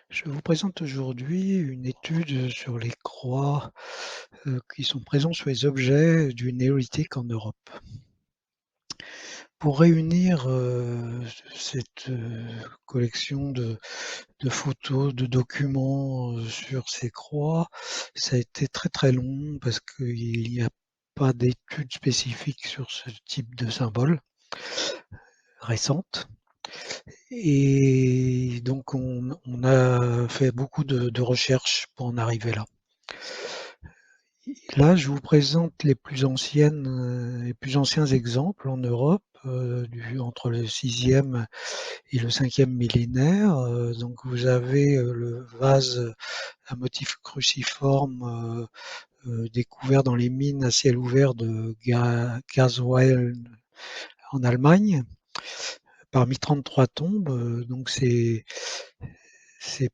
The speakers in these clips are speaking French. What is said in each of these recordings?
Je vous présente aujourd'hui une étude sur les croix, qui sont présents sur les objets du néolithique en Europe. Pour réunir, cette, collection de photos, de documents, sur ces croix, ça a été très, très long parce qu'il n'y a pas d'études spécifiques sur ce type de symbole récentes. Et donc on a fait beaucoup de recherches pour en arriver là. Là, je vous présente les plus anciens exemples en Europe, entre le 6e et le 5e millénaire. Donc vous avez, le vase à motif cruciforme, découvert dans les mines à ciel ouvert de Garsweiler en Allemagne, parmi 33 tombes. Donc ces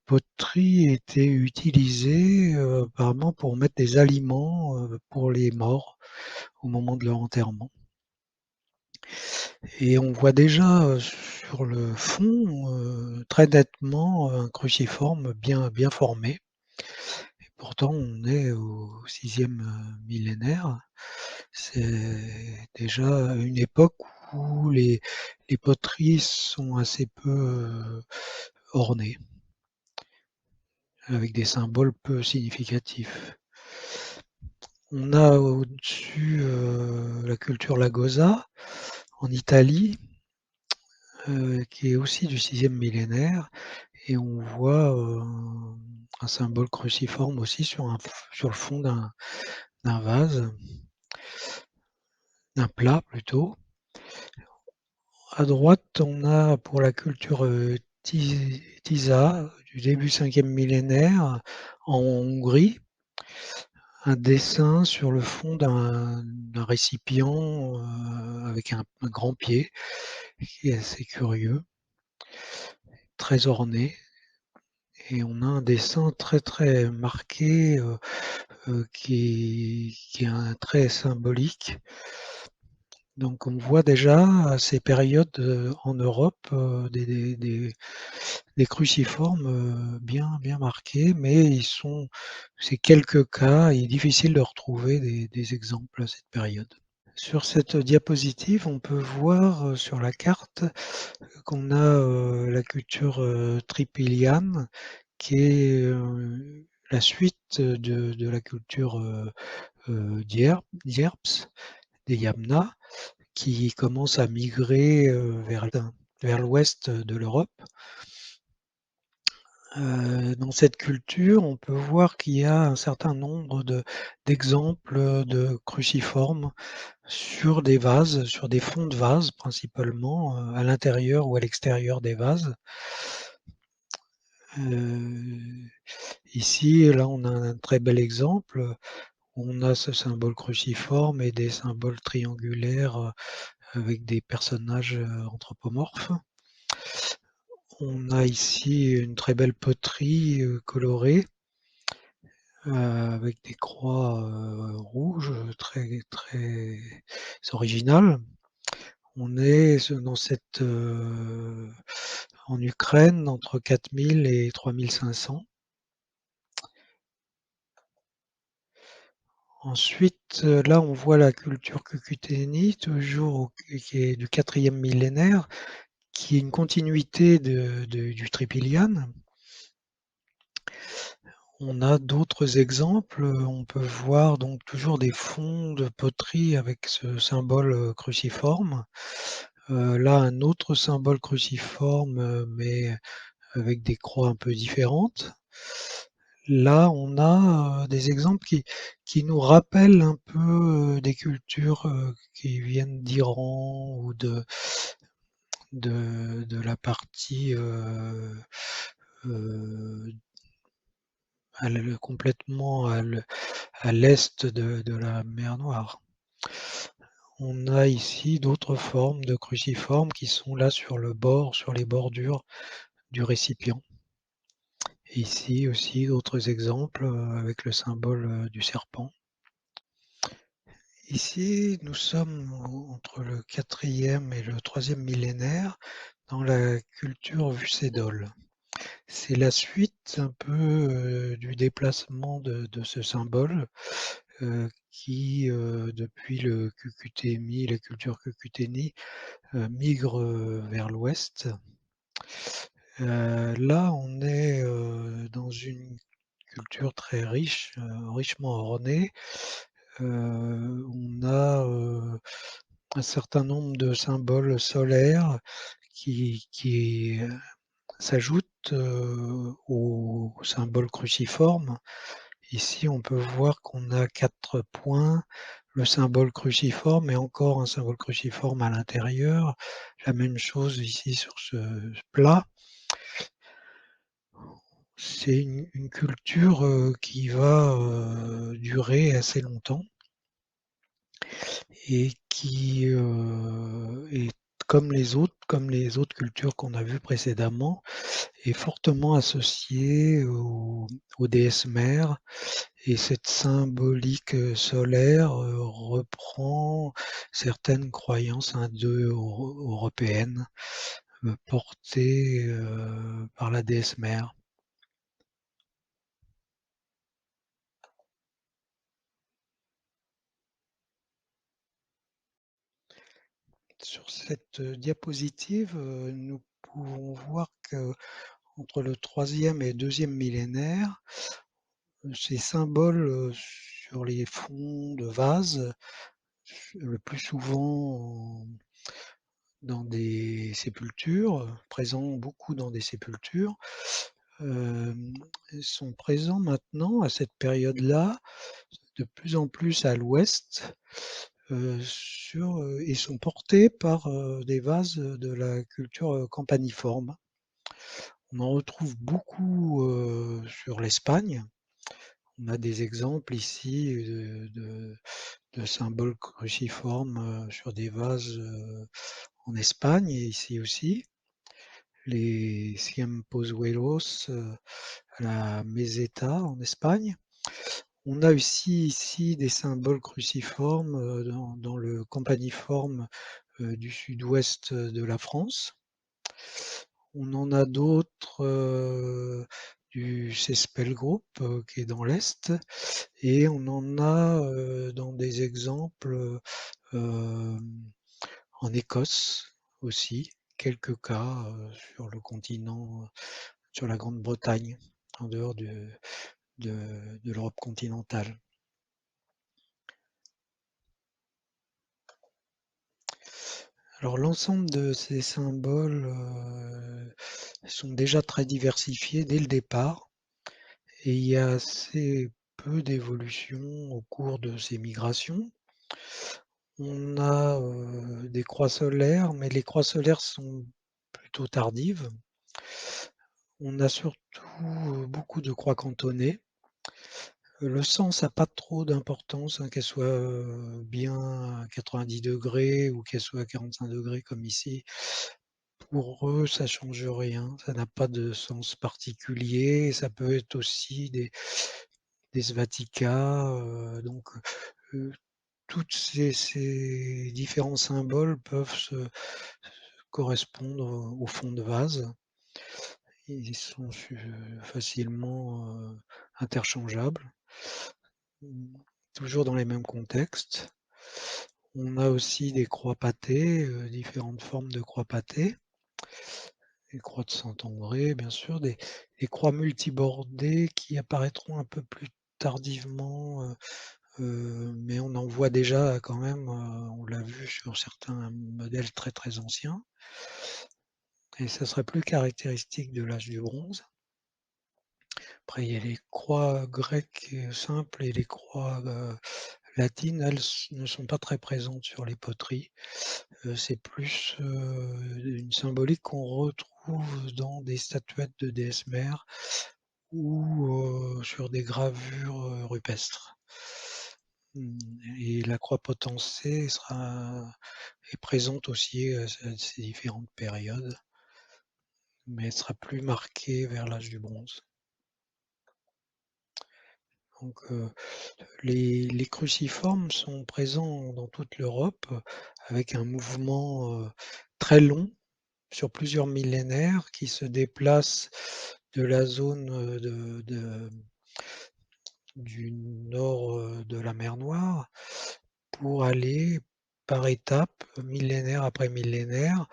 poteries étaient utilisées, apparemment pour mettre des aliments, pour les morts au moment de leur enterrement. Et on voit déjà, sur le fond, très nettement, un cruciforme bien formé. Et pourtant on est au 6e, millénaire. C'est déjà une époque où les poteries sont assez peu, ornées, avec des symboles peu significatifs. On a au-dessus, la culture Lagosa en Italie, qui est aussi du 6e millénaire, et on voit, un symbole cruciforme aussi sur le fond d'un vase, d'un plat plutôt. À droite, on a pour la culture, Tisa du début 5e millénaire en Hongrie, un dessin sur le fond d'un récipient, avec un grand pied, qui est assez curieux, très orné, et on a un dessin très, très marqué, qui est un trait symbolique. Donc on voit déjà à ces périodes, en Europe, des cruciformes, bien marqués, mais c'est quelques cas, il est difficile de retrouver des exemples à cette période. Sur cette diapositive, on peut voir, sur la carte, qu'on a, la culture, Tripiliane, qui est, la suite de la culture, Dierps, des Yamna, qui commence à migrer, vers l'ouest de l'Europe. Dans cette culture, on peut voir qu'il y a un certain nombre d'exemples de cruciformes sur des vases, sur des fonds de vases principalement, à l'intérieur ou à l'extérieur des vases. Heu, Ici, là, on a un très bel exemple. On a ce symbole cruciforme et des symboles triangulaires, avec des personnages, anthropomorphes. On a ici une très belle poterie, colorée, avec des croix, rouges, très originales. On est dans en Ukraine, entre 4000 et 3500. Ensuite, là, on voit la culture Cucuteni, qui est du 4e millénaire, qui est une continuité du Tripilian. On a d'autres exemples, on peut voir donc toujours des fonds de poterie avec ce symbole, cruciforme. Là, un autre symbole cruciforme, mais avec des croix un peu différentes. Là, on a, des exemples qui nous rappellent un peu, des cultures, qui viennent d'Iran ou de la partie, heu, complètement à l'est de la mer Noire. On a ici d'autres formes de cruciformes qui sont là sur les bordures du récipient. Et ici aussi d'autres exemples, avec le symbole, du serpent. Ici, nous sommes entre le 4e et le 3e millénaire dans la culture Vucédol. C'est la suite un peu, du déplacement de ce symbole, qui, depuis le Cucuteni, la culture Cucuteni, migre, vers l'ouest. Là, on est, dans une culture très riche, richement ornée. On a, un certain nombre de symboles solaires qui s'ajoutent, au symbole cruciforme. Ici, on peut voir qu'on a 4 points, le symbole cruciforme et encore un symbole cruciforme à l'intérieur. La même chose ici sur ce plat. C'est une culture, qui va, durer assez longtemps et qui, est comme les autres cultures qu'on a vues précédemment, est fortement associée aux déesses mères et cette symbolique, solaire, reprend certaines croyances indo-européennes, portées, par la déesse mère. Sur cette diapositive, nous pouvons voir qu'entre le troisième et deuxième millénaire, ces symboles, sur les fonds de vases, le plus souvent dans des sépultures, présents beaucoup dans des sépultures, hem, sont présents maintenant à cette période-là, de plus en plus à l'ouest, et sont portés par, des vases, de la culture, campaniforme. On en retrouve beaucoup, sur l'Espagne. On a des exemples ici, de symboles cruciformes, sur des vases, en Espagne et ici aussi. Les Ciempozuelos, à la Meseta en Espagne. On a aussi ici des symboles cruciformes, dans le campaniforme, du sud-ouest de la France. On en a d'autres, du Cespel Group, qui est dans l'est et on en a, dans des exemples, en Écosse aussi, quelques cas, sur le continent, sur la Grande-Bretagne, en dehors de l'Europe continentale. Alors l'ensemble de ces symboles, sont déjà très diversifiés dès le départ et il y a assez peu d'évolution au cours de ces migrations. On a, des croix solaires, mais les croix solaires sont plutôt tardives. On a surtout, beaucoup de croix cantonnées. Le sens a pas trop d'importance, hein, qu'elle soit, bien à 90° ou qu'elle soit à 45° comme ici. Pour eux, ça change rien, ça n'a pas de sens particulier. Ça peut être aussi des svaticas, donc heu, toutes ces différents symboles peuvent se correspondre au fond de vase. Ils sont facilement, interchangeables. Mmh, toujours dans les mêmes contextes. On a aussi des croix pâtées, différentes formes de croix pâtées. Les croix de Saint-André, bien sûr, des croix multibordées qui apparaîtront un peu plus tardivement, mais on en voit déjà quand même, on l'a vu sur certains modèles très, très anciens et ça serait plus caractéristique de l'âge du bronze. Après il y a les croix grecques, simples et les croix, latines, elles ne sont pas très présentes sur les poteries. C'est plus, une symbolique qu'on retrouve dans des statuettes de déesses mères ou, sur des gravures, rupestres. Et la croix potencée est présente aussi à ces différentes périodes, mais elle sera plus marquée vers l'âge du bronze. Donc, les cruciformes sont présents dans toute l'Europe, avec un mouvement, très long sur plusieurs millénaires qui se déplace de la zone, du nord, de la mer Noire pour aller par étapes, millénaire après millénaire,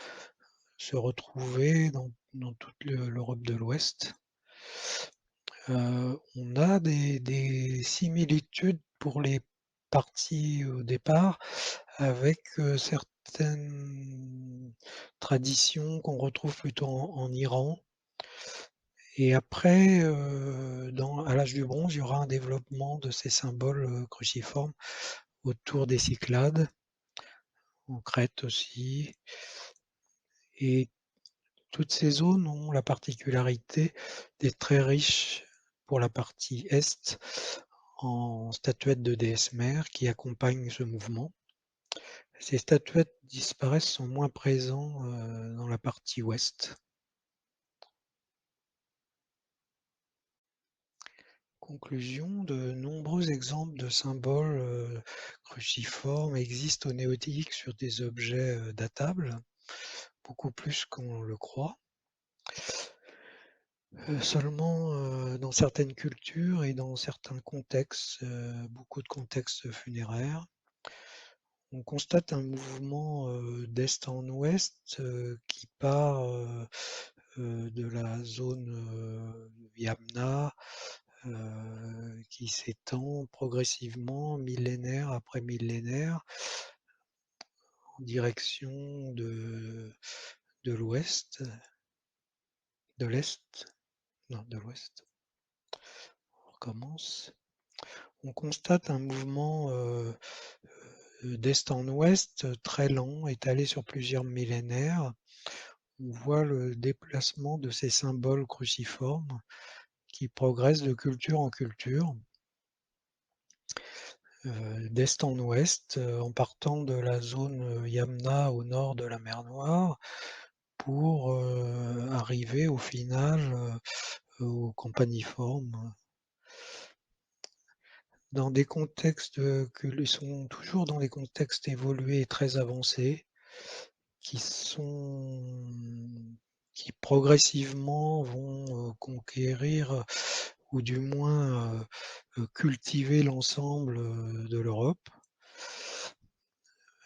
se retrouver dans toute l'Europe de l'Ouest. On a des similitudes pour les parties au départ avec, certaines traditions qu'on retrouve plutôt en Iran et après, à l'âge du bronze, il y aura un développement de ces symboles, cruciformes autour des Cyclades, en Crète aussi et toutes ces zones ont la particularité d'être très riches pour la partie est en statuettes de déesses mères qui accompagnent ce mouvement. Ces statuettes disparaissent, sont moins présents, dans la partie ouest. Conclusion, de nombreux exemples de symboles, cruciformes existent au néolithique sur des objets, datables, beaucoup plus qu'on le croit. Seulement, dans certaines cultures et dans certains contextes, beaucoup de contextes funéraires, on constate un mouvement, d'est en ouest, qui part, de la zone, Yamna, qui s'étend progressivement, millénaire après millénaire, en direction de l'ouest, de l'est, non, de l'ouest. On recommence. On constate un mouvement, d'est en ouest, très lent, étalé sur plusieurs millénaires. On voit le déplacement de ces symboles cruciformes qui progressent de culture en culture, d'est en ouest, en partant de la zone, Yamna au nord de la mer Noire pour, arriver au final, aux campaniformes. Dans des contextes, ils sont toujours dans des contextes évolués et très avancés, qui sont qui progressivement vont, conquérir, ou du moins, cultiver l'ensemble, de l'Europe.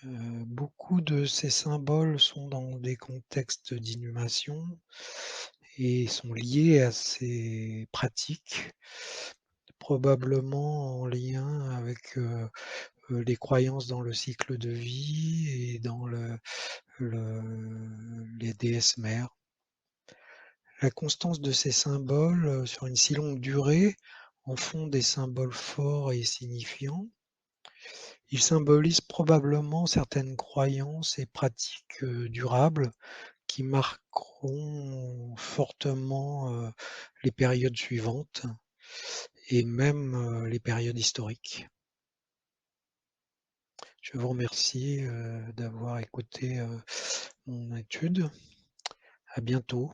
Beaucoup de ces symboles sont dans des contextes d'inhumation et sont liés à ces pratiques, probablement en lien avec, les croyances dans le cycle de vie et dans les déesses mères. La constance de ces symboles, sur une si longue durée en font des symboles forts et signifiants. Ils symbolisent probablement certaines croyances et pratiques, durables qui marqueront fortement, les périodes suivantes et même, les périodes historiques. Je vous remercie, d'avoir écouté, mon étude. À bientôt.